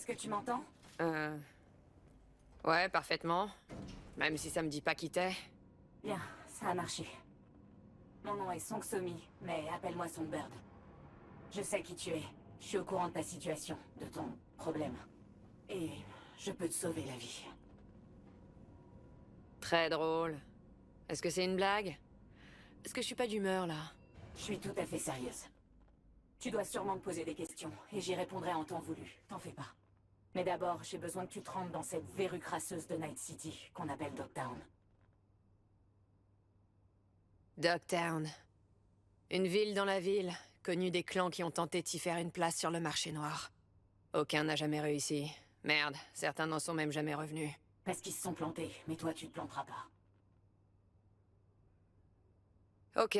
Est-ce que tu m'entends? Ouais, parfaitement. Même si ça me dit pas qui t'es. Bien, ça a marché. Mon nom est Song Somi, mais appelle-moi Songbird. Je sais qui tu es. Je suis au courant de ta situation, de ton problème. Et je peux te sauver la vie. Très drôle. Est-ce que c'est une blague? Est-ce que je suis pas d'humeur, là? Je suis tout à fait sérieuse. Tu dois sûrement me poser des questions, et j'y répondrai en temps voulu. T'en fais pas. Mais d'abord, j'ai besoin que tu te rendes dans cette verrue crasseuse de Night City, qu'on appelle Dogtown. Dogtown. Une ville dans la ville, connue des clans qui ont tenté d'y faire une place sur le marché noir. Aucun n'a jamais réussi. Merde, certains n'en sont même jamais revenus. Parce qu'ils se sont plantés, mais toi tu te planteras pas. Ok.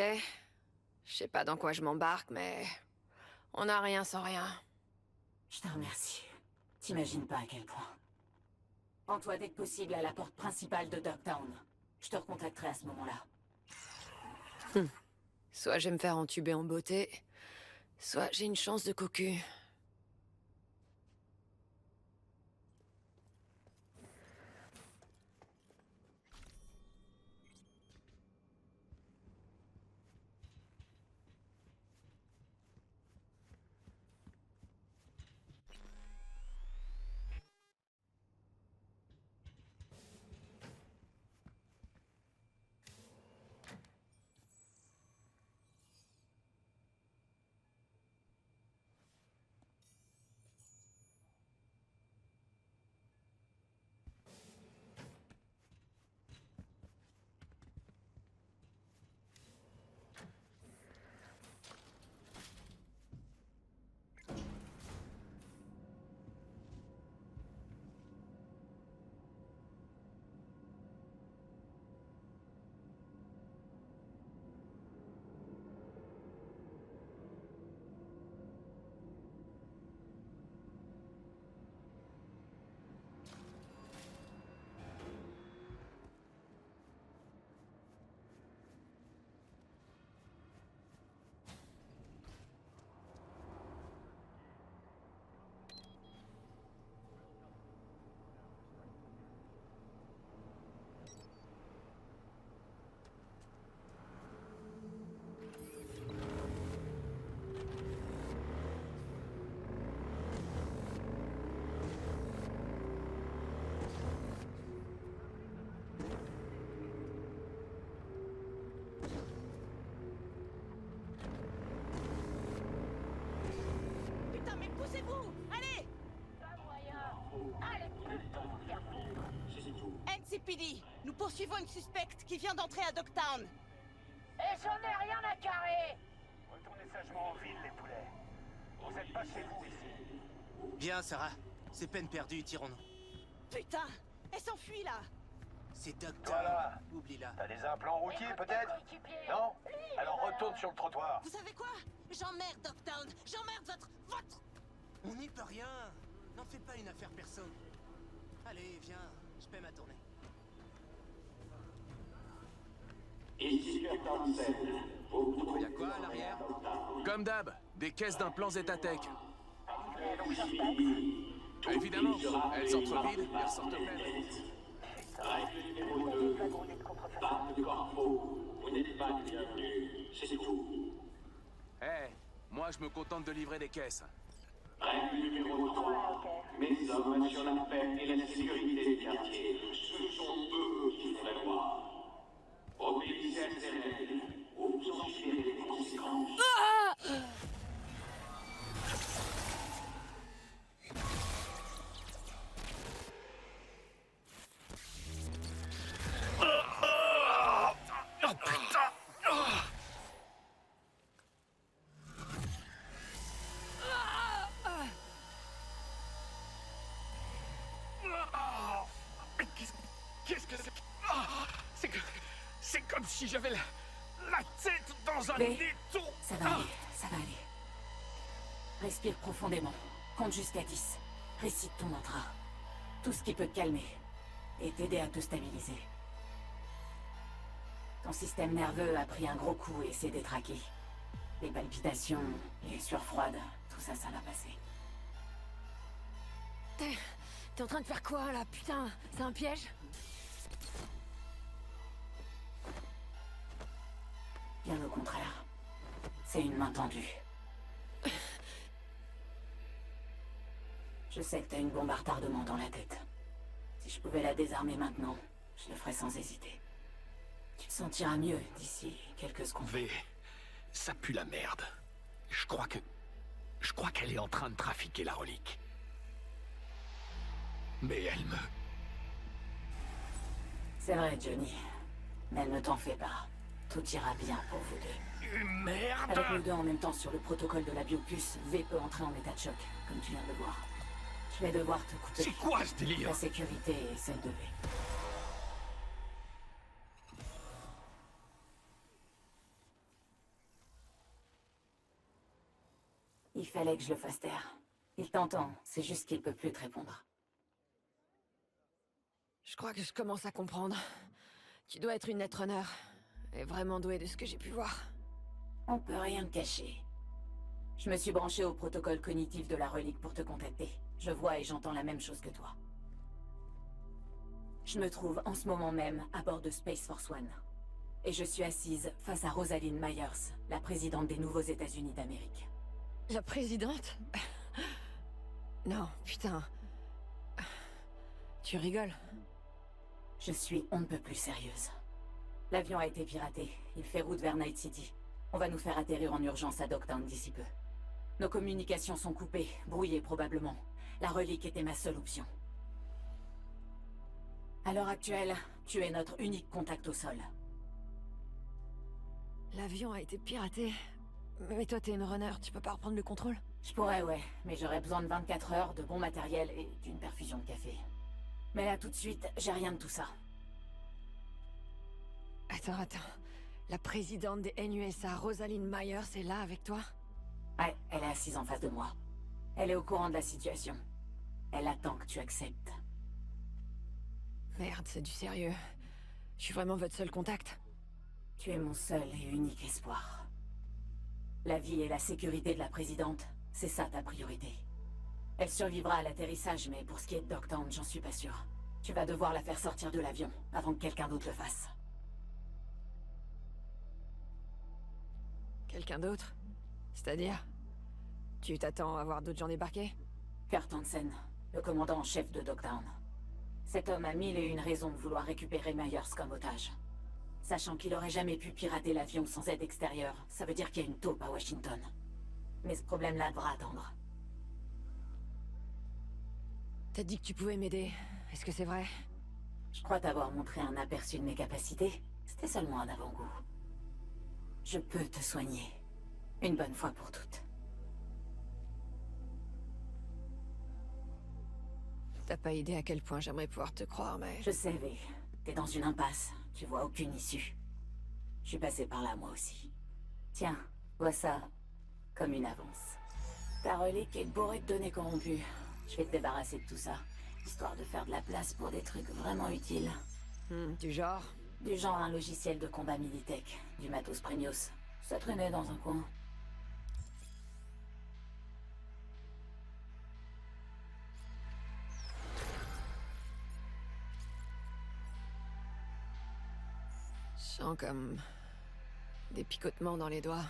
Je sais pas dans quoi je m'embarque, mais... on n'a rien sans rien. Je te remercie. T'imagines pas à quel point. Rends-toi dès que possible à la porte principale de Dogtown. Je te recontacterai à ce moment-là. Soit je vais me faire entuber en beauté, soit j'ai une chance de cocu. Putain, mais poussez-vous! Allez! NCPD, nous poursuivons une suspecte qui vient d'entrer à Dogtown. Et j'en ai rien à carrer! Retournez sagement en ville, les poulets. Vous êtes pas chez vous, ici. Bien, Sarah. C'est peine perdue, tirons-nous. Putain, elle s'enfuit là! C'est Dogtown. Voilà. Oublie-la. T'as des implants routiers, peut-être? Non? Alors retourne sur le trottoir. Vous savez quoi? J'emmerde Dogtown! J'emmerde votre... On n'y peut rien. N'en fais pas une affaire perso. Allez, viens. Je paie ma tournée. Y'a quoi à l'arrière? Comme d'hab, des caisses d'implants Zetatech. Évidemment, elles entrent vides et ressortent pleines. Eh, moi je me contente de livrer des caisses. Règle numéro 3. Mes hommes sur la paix et la sécurité des quartiers. Ce sont eux qui font la loi. Obéissez à ces règles ou vous en subirez les conséquences. Qu'est-ce que c'est? C'est comme si j'avais la tête dans un Mais étau. ça va aller, ça va aller. Respire profondément. Compte jusqu'à 10. Récite ton mantra. Tout ce qui peut te calmer et t'aider à te stabiliser. Ton système nerveux a pris un gros coup et s'est détraqué. Les palpitations, les sueurs froides, tout ça, ça va passer. T'es en train de faire quoi, là? Putain, c'est un piège? Bien au contraire. C'est une main tendue. Je sais que t'as une bombe à retardement dans la tête. Si je pouvais la désarmer maintenant, je le ferais sans hésiter. Tu te sentiras mieux d'ici quelques secondes. V, ça pue la merde. Je crois qu'elle est en train de trafiquer la relique. Mais elle me... C'est vrai, Johnny. Mais ne t'en fais pas. Tout ira bien pour vous deux. Merde! Avec nous deux en même temps sur le protocole de la biopuce, V peut entrer en état de choc, comme tu viens de le voir. Je vais devoir te couper. C'est quoi ce délire? Ta sécurité et celle de V. Il fallait que je le fasse taire. Il t'entend, c'est juste qu'il peut plus te répondre. Je crois que je commence à comprendre. Tu dois être une Netrunner. Et vraiment douée de ce que j'ai pu voir. On peut rien te cacher. Je me suis branché au protocole cognitif de la relique pour te contacter. Je vois et j'entends la même chose que toi. Je me trouve en ce moment même à bord de Space Force One. Et je suis assise face à Rosalind Myers, la présidente des Nouveaux États-Unis d'Amérique. La présidente? Non, putain. Tu rigoles? Je suis on ne peut plus sérieuse. L'avion a été piraté. Il fait route vers Night City. On va nous faire atterrir en urgence à Dogtown d'ici peu. Nos communications sont coupées, brouillées probablement. La relique était ma seule option. À l'heure actuelle, tu es notre unique contact au sol. L'avion a été piraté. Mais toi, t'es une runner, tu peux pas reprendre le contrôle? Je pourrais, ouais, mais j'aurais besoin de 24 heures, de bon matériel et d'une perfusion de café. Mais là, tout de suite, j'ai rien de tout ça. Attends. La présidente des NUSA, Rosalind Myers, est là avec toi? Ouais, elle est assise en face de moi. Elle est au courant de la situation. Elle attend que tu acceptes. Merde, c'est du sérieux. Je suis vraiment votre seul contact. Tu es mon seul et unique espoir. La vie et la sécurité de la présidente, c'est ça ta priorité. Elle survivra à l'atterrissage, mais pour ce qui est de Dogtown, j'en suis pas sûr. Tu vas devoir la faire sortir de l'avion, avant que quelqu'un d'autre le fasse. Quelqu'un d'autre? C'est-à-dire? Tu t'attends à voir d'autres gens débarquer? Kurt Hansen, le commandant en chef de Dogtown. Cet homme a mille et une raisons de vouloir récupérer Myers comme otage. Sachant qu'il aurait jamais pu pirater l'avion sans aide extérieure, ça veut dire qu'il y a une taupe à Washington. Mais ce problème-là devra attendre. T'as dit que tu pouvais m'aider. Est-ce que c'est vrai? Je crois t'avoir montré un aperçu de mes capacités. C'était seulement un avant-goût. Je peux te soigner. Une bonne fois pour toutes. T'as pas idée à quel point j'aimerais pouvoir te croire, mais... Je sais, V. T'es dans une impasse. Tu vois aucune issue. Je suis passé par là, moi aussi. Tiens, vois ça comme une avance. Ta relique est bourrée de données corrompues. Je vais te débarrasser de tout ça, histoire de faire de la place pour des trucs vraiment utiles. Du genre? Du genre un logiciel de combat Militech, du matos Premios. Ça traînait dans un coin. Je sens comme... des picotements dans les doigts.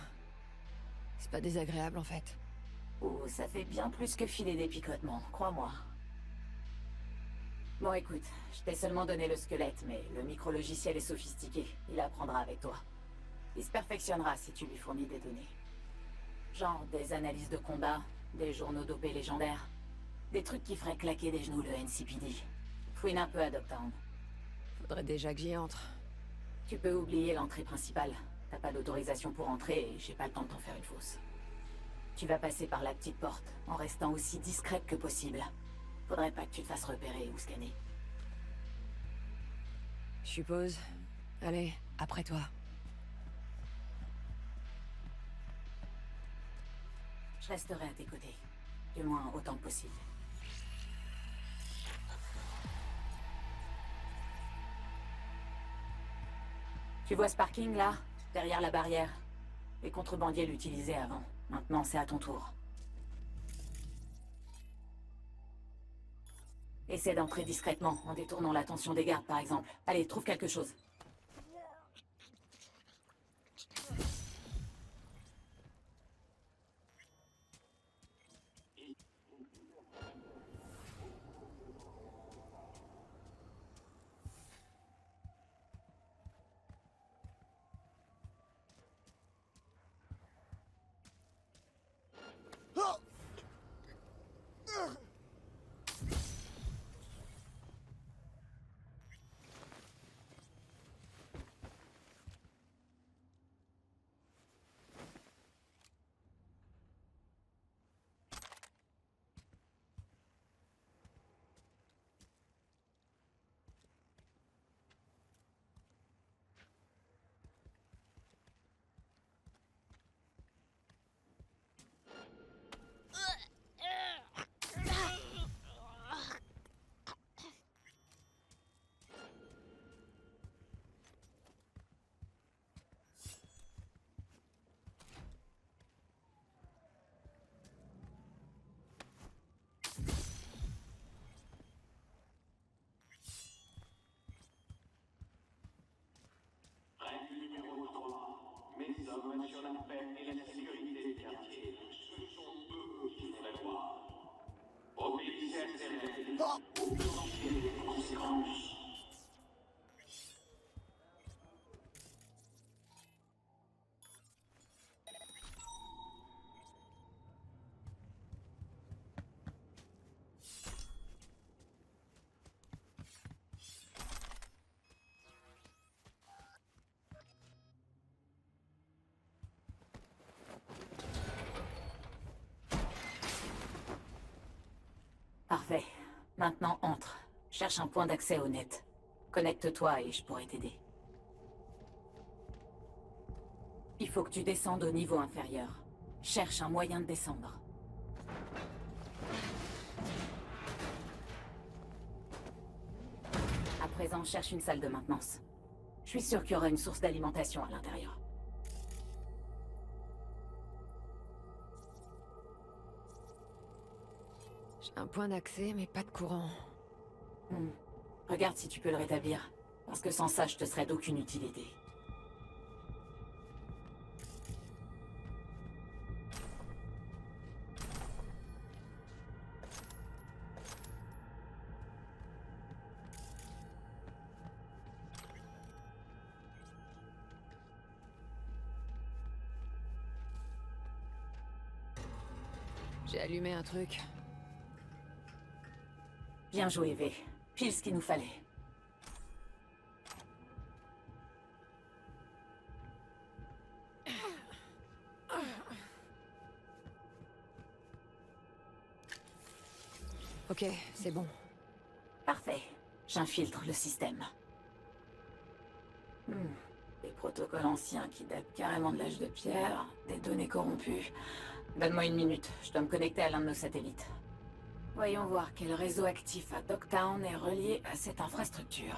C'est pas désagréable, en fait. Oh, ça fait bien plus que filer des picotements, crois-moi. Bon, écoute, je t'ai seulement donné le squelette, mais le micro-logiciel est sophistiqué. Il apprendra avec toi. Il se perfectionnera si tu lui fournis des données. Genre des analyses de combat, des journaux dopés légendaires, des trucs qui feraient claquer des genoux le NCPD. Fouine un peu à Dogtown. Faudrait déjà que j'y entre. Tu peux oublier l'entrée principale. T'as pas d'autorisation pour entrer et j'ai pas le temps de t'en faire une fausse. Tu vas passer par la petite porte, en restant aussi discrète que possible. Faudrait pas que tu te fasses repérer ou scanner. Je suppose. Allez, après toi. Je resterai à tes côtés. Du moins autant que possible. Tu vois ce parking là? Derrière la barrière. Les contrebandiers l'utilisaient avant. Maintenant c'est à ton tour. Essaie d'entrer discrètement, en détournant l'attention des gardes, par exemple. Allez, trouve quelque chose. Règle numéro 3. Mes hommes sur la paix et la sécurité des quartiers. Ce sont eux qui font la loi. Obéissez à ces règles ou vous en tirez les conséquences. Parfait. Maintenant, entre. Cherche un point d'accès au net. Connecte-toi et je pourrai t'aider. Il faut que tu descendes au niveau inférieur. Cherche un moyen de descendre. À présent, cherche une salle de maintenance. Je suis sûr qu'il y aura une source d'alimentation à l'intérieur. J'ai un point d'accès, mais pas de courant. Regarde si tu peux le rétablir. Parce que sans ça, je te serais d'aucune utilité. J'ai allumé un truc. Bien joué, V. Pile ce qu'il nous fallait. Ok, c'est bon. Parfait. J'infiltre le système. Des protocoles anciens qui datent carrément de l'âge de pierre, des données corrompues. Donne-moi une minute, je dois me connecter à l'un de nos satellites. Voyons voir quel réseau actif à Dogtown est relié à cette infrastructure.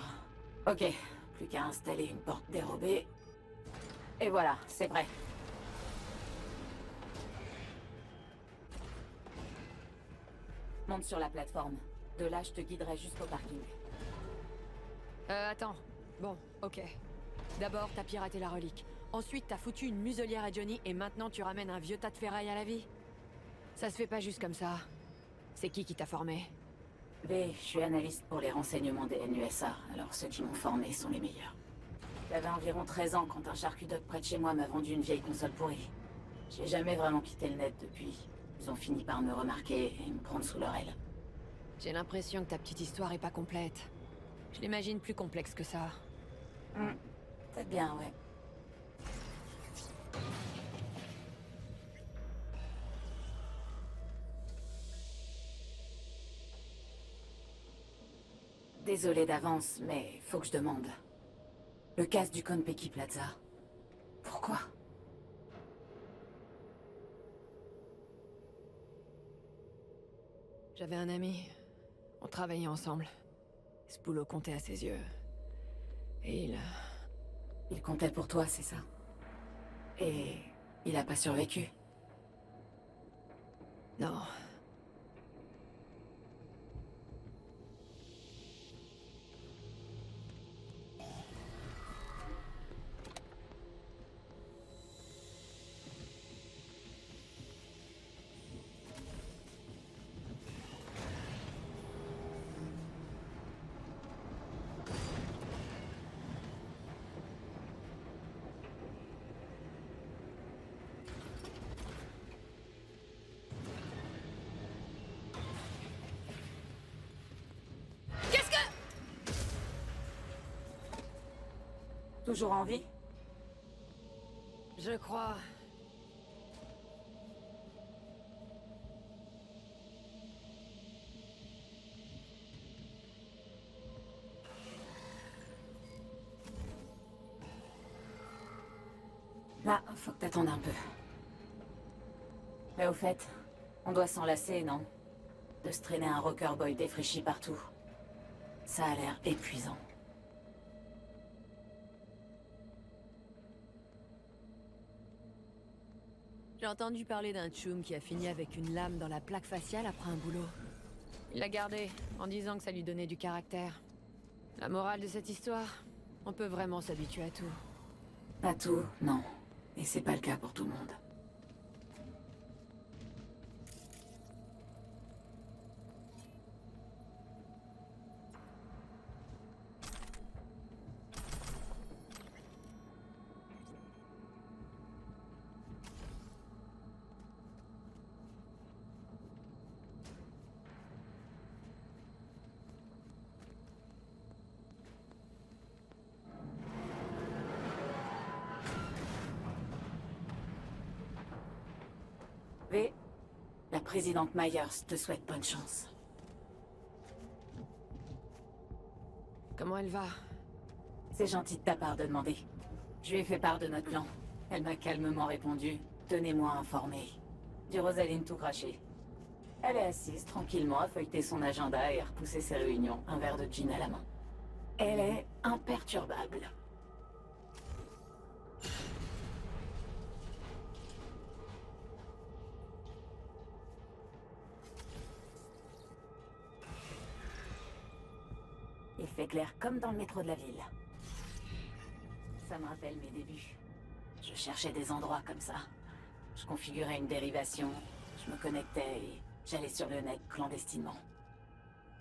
Ok, plus qu'à installer une porte dérobée. Et voilà, c'est prêt. Monte sur la plateforme. De là, je te guiderai jusqu'au parking. Attends. Bon, ok. D'abord, t'as piraté la relique. Ensuite, t'as foutu une muselière à Johnny et maintenant tu ramènes un vieux tas de ferraille à la vie. Ça se fait pas juste comme ça. C'est qui t'a formé? V, je suis analyste pour les renseignements des NUSA, alors ceux qui m'ont formé sont les meilleurs. J'avais environ 13 ans quand un charcutote près de chez moi m'a vendu une vieille console pourrie. J'ai jamais vraiment quitté le net depuis. Ils ont fini par me remarquer et me prendre sous leur aile. J'ai l'impression que ta petite histoire est pas complète. Je l'imagine plus complexe que ça. Peut-être bien, ouais. Désolé d'avance, mais faut que je demande. Le casse du Konpeki Plaza. Pourquoi? J'avais un ami. On travaillait ensemble. Ce boulot comptait à ses yeux. Et Il comptait pour toi, c'est ça? Et il a pas survécu? Non. Toujours en vie? Je crois. Là, faut que t'attendes un peu. Mais au fait, on doit s'enlacer, non? De se traîner un rocker boy défraîchi partout. Ça a l'air épuisant. J'ai entendu parler d'un tchoum qui a fini avec une lame dans la plaque faciale après un boulot. Il l'a gardé, en disant que ça lui donnait du caractère. La morale de cette histoire, on peut vraiment s'habituer à tout. Pas tout, non. Et c'est pas le cas pour tout le monde. V, la présidente Myers te souhaite bonne chance. Comment elle va? C'est gentil de ta part de demander. Je lui ai fait part de notre plan. Elle m'a calmement répondu. Tenez-moi informé. Du Rosaline tout craché. Elle est assise tranquillement à feuilleter son agenda et à repousser ses réunions, un verre de gin à la main. Elle est imperturbable. Il fait clair comme dans le métro de la ville. Ça me rappelle mes débuts. Je cherchais des endroits comme ça. Je configurais une dérivation, je me connectais et j'allais sur le net clandestinement.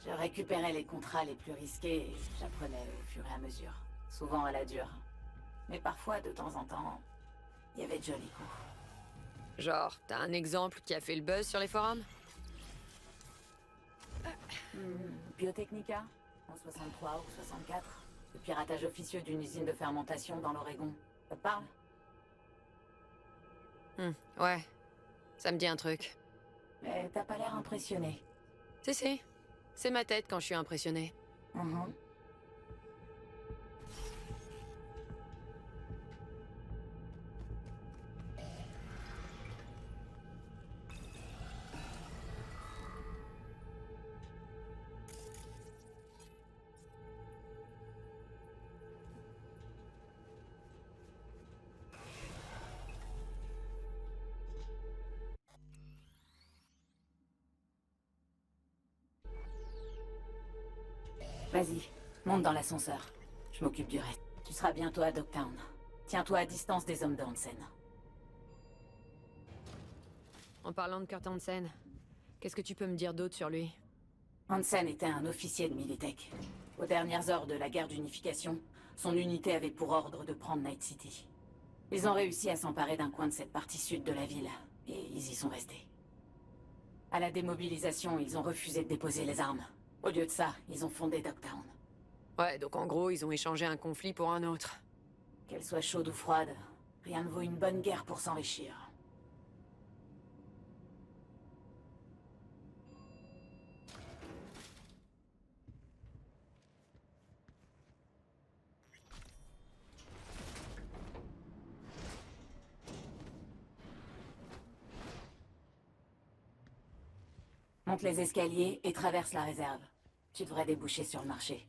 Je récupérais les contrats les plus risqués et j'apprenais au fur et à mesure. Souvent à la dure. Mais parfois, de temps en temps, il y avait de jolis coups. Genre, t'as un exemple qui a fait le buzz sur les forums? Biotechnica, en 63 ou 64. Le piratage officieux d'une usine de fermentation dans l'Oregon. Ça te parle? Ouais. Ça me dit un truc. Mais t'as pas l'air impressionné. Si. C'est ma tête quand je suis impressionné. Mhm. Vas-y, monte dans l'ascenseur. Je m'occupe du reste. Tu seras bientôt à Dogtown. Tiens-toi à distance des hommes de Hansen. En parlant de Kurt Hansen, qu'est-ce que tu peux me dire d'autre sur lui? Hansen était un officier de Militech. Aux dernières heures de la guerre d'unification, son unité avait pour ordre de prendre Night City. Ils ont réussi à s'emparer d'un coin de cette partie sud de la ville, et ils y sont restés. À la démobilisation, ils ont refusé de déposer les armes. Au lieu de ça, ils ont fondé Dogtown. Ouais, donc en gros, ils ont échangé un conflit pour un autre. Qu'elle soit chaude ou froide, rien ne vaut une bonne guerre pour s'enrichir. Monte les escaliers et traverse la réserve. Tu devrais déboucher sur le marché.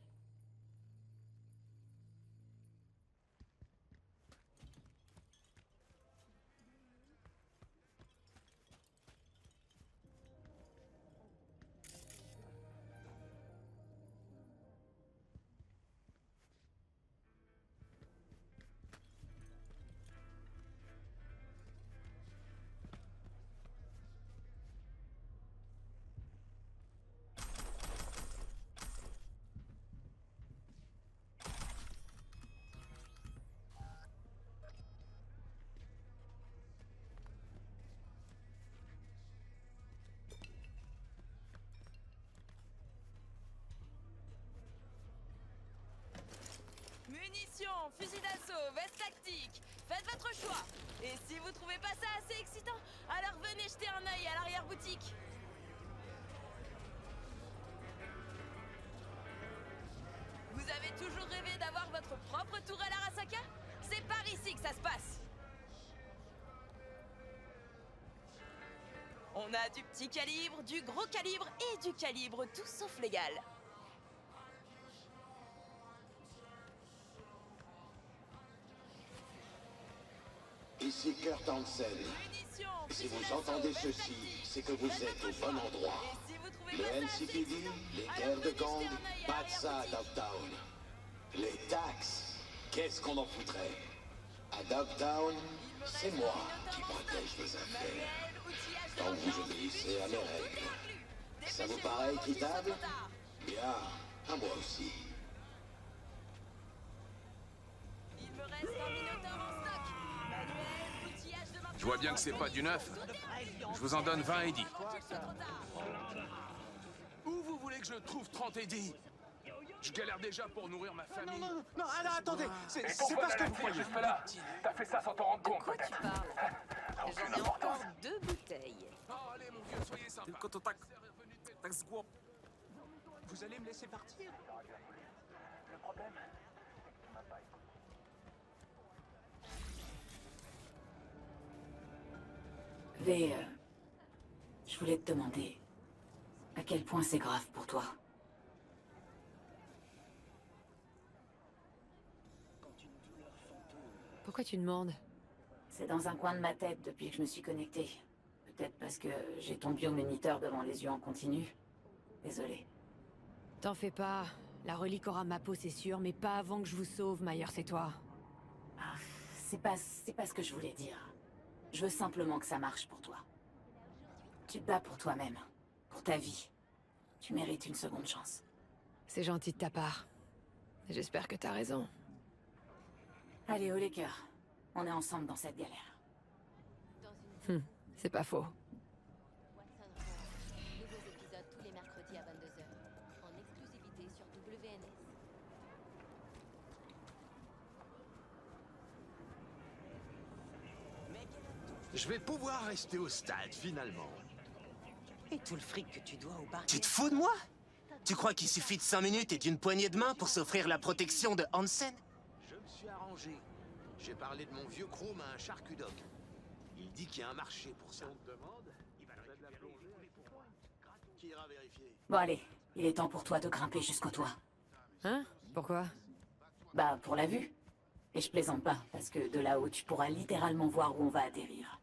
Munitions, fusil d'assaut, veste tactique. Faites votre choix. Et si vous trouvez pas ça assez excitant, alors venez jeter un œil à l'arrière-boutique. Vous avez toujours rêvé d'avoir votre propre tourelle Arasaka? C'est par ici que ça se passe. On a du petit calibre, du gros calibre et du calibre tout sauf légal. Ici Kurt Hansen. Munitions, Si fusil vous d'assaut, entendez veste ceci, tactique. c'est que vous Faites êtes au votre bon choix. endroit. Et si vous trouvez Le pas ça assez NCPD, excitant, les alors guerres de venez gang, jeter un œil à pas de ça à l'arrière-boutique. Dogtown. Les taxes, qu'est-ce qu'on en foutrait? À Dogtown, c'est moi qui protège les affaires. Manuel, outillage de Tant que vous l'ambiance, obéissez à mes munitions, tout règles. est inclus. Ça vous Dépêchez-vous paraît avant qu'il soit équitable? trop tard. Bien, à moi aussi. Il me reste un Minotaur en stock. Manuel, outillage de maintenance. Je vois bien que c'est pas du neuf. Je vous en donne 20 et 10. Avant qu'il soit trop tard. Où vous voulez que je trouve 30 et 10? Je galère déjà pour nourrir ma famille. Non, alors attendez, c'est Pourquoi parce que t'as vous la croyez. juste là? T'as fait ça sans t'en rendre De compte, quoi tu peut-être. parles? Aucune J'en ai importance. encore 2 bouteilles. Oh, allez, mon vieux, soyez sympa. Vous allez me laisser partir? Le problème, V, je voulais te demander à quel point c'est grave pour toi. Pourquoi tu demandes? C'est dans un coin de ma tête depuis que je me suis connectée. Peut-être parce que j'ai ton biomoniteur devant les yeux en continu. Désolée. T'en fais pas. La relique aura ma peau, c'est sûr, mais pas avant que je vous sauve, Myers et toi. Ah, c'est pas ce que je voulais dire. Je veux simplement que ça marche pour toi. Tu te bats pour toi-même, pour ta vie. Tu mérites une seconde chance. C'est gentil de ta part. J'espère que t'as raison. Allez, haut les cœurs. On est ensemble dans cette galère. C'est pas faux. Watson Roar. Nouveaux épisodes tous les mercredis à 22h. En exclusivité sur WNS. Je vais pouvoir rester au stade, finalement. Et tout le fric que tu dois au bar. Tu te fous de moi? Tu crois qu'il suffit de 5 minutes et d'une poignée de main pour s'offrir la protection de Hansen? Je me suis arrangé. J'ai parlé de mon vieux chrome à un charcudoc. Il dit qu'il y a un marché pour ça. On te demande, il va le récupérer. Qui ira vérifier? Bon allez, il est temps pour toi de grimper jusqu'au toit. Hein? Pourquoi? Bah, pour la vue. Et je plaisante pas, parce que de là-haut, tu pourras littéralement voir où on va atterrir.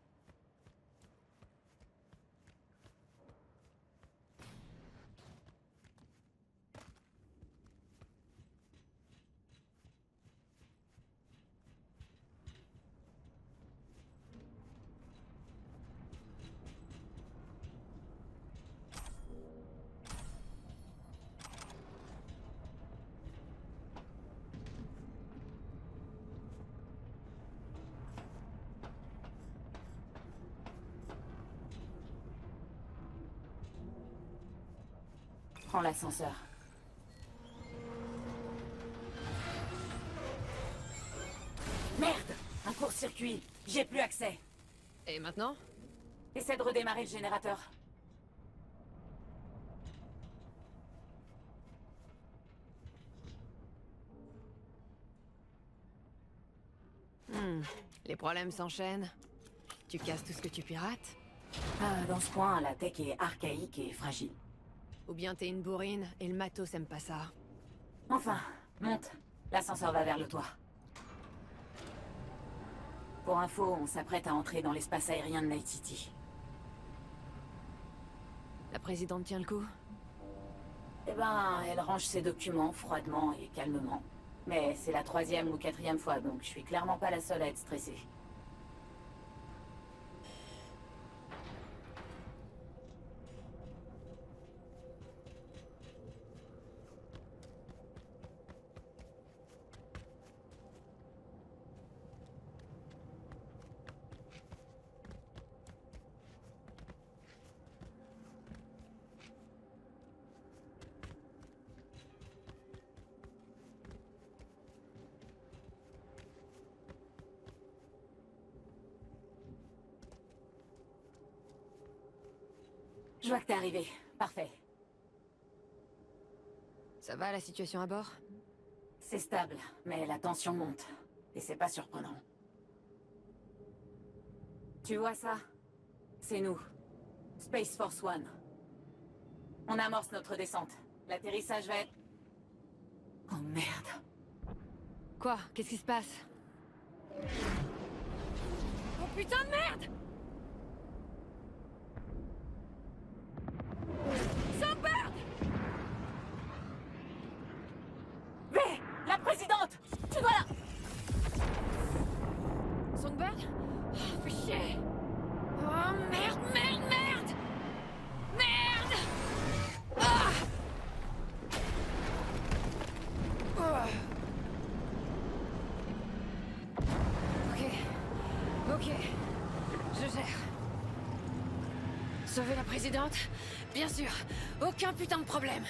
Prends l'ascenseur. Merde! Un court-circuit. J'ai plus accès. Et maintenant? Essaie de redémarrer le générateur. Les problèmes s'enchaînent. Tu casses tout ce que tu pirates? Ah, dans ce coin, la tech est archaïque et fragile. Ou bien t'es une bourrine et le matos aime pas ça. Enfin, monte. L'ascenseur va vers le toit. Pour info, on s'apprête à entrer dans l'espace aérien de Night City. La présidente tient le coup? Eh ben, elle range ses documents froidement et calmement. Mais c'est la 3e ou 4e fois, donc je suis clairement pas la seule à être stressée. Je vois que t'es arrivé. Parfait. Ça va, la situation à bord? C'est stable, mais la tension monte. Et c'est pas surprenant. Tu vois ça? C'est nous. Space Force One. On amorce notre descente. L'atterrissage va être... Oh merde. Quoi? Qu'est-ce qui se passe? Oh putain de merde! Songbird! V! La présidente! Tu dois la... Songbird? Oh, fais chier! Oh merde, merde, merde! Merde! Ah! Oh. Ok, je gère. Sauver la présidente? Bien sûr, aucun putain de problème.